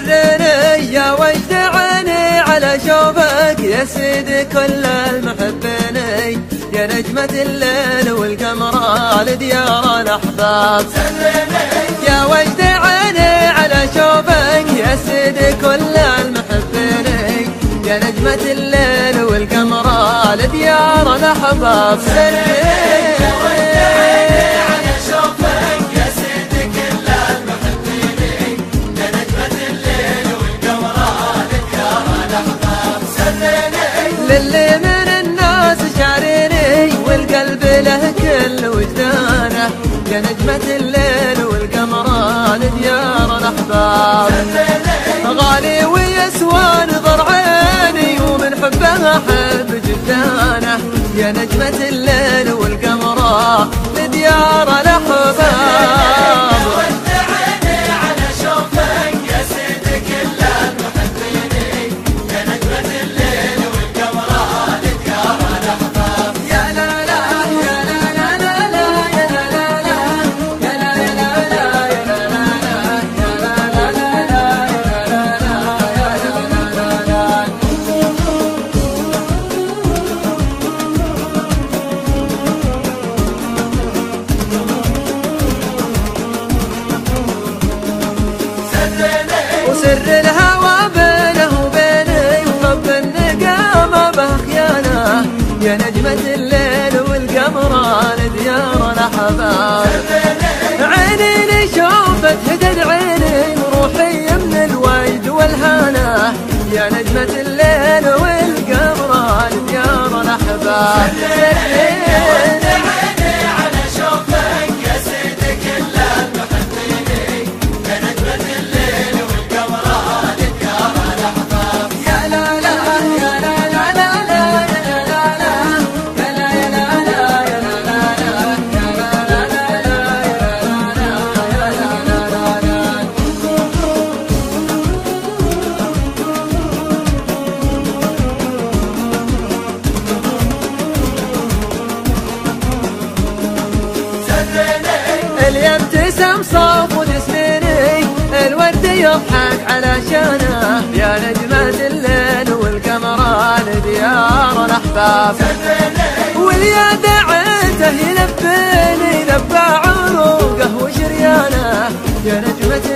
سرني يا وجد عيني على شوفك يا سيدي كل المحبين، يا نجمة الليل والقمر لديار الأحباب. يا وجد عيني على شوفك يا سيدي كل المحبين، يا نجمة الليل والقمر لديار الأحباب. يا وجد عيني على شوفك يا سيدي كل المحبين، يا نجمة الليل والقمر لديار الأحباب. للي من الناس شعريني والقلب له كل وجدانه، يا نجمة الليل والقمر لديار الأحباب. غالي ويسوى نظر عيني ومن حبه أحب جدانه، يا نجمة الليل والقمر لديار الأحباب. وسر الهوى بينه وبيني وحب النقامة بخيانة، يا نجمة الليل والقمر لديار الأحباب. عيني لشوفت هدد عيني وروحي من الويد والهانة، يا نجمة الليل والقمر لديار الأحباب. اليبتسم صوف جسميني الورد يضحك علشانه، يا نجمة الليل والقمر لديار الأحباب. واليا دعيته يلبيني لبى عروقه وشريانه، يا نجمة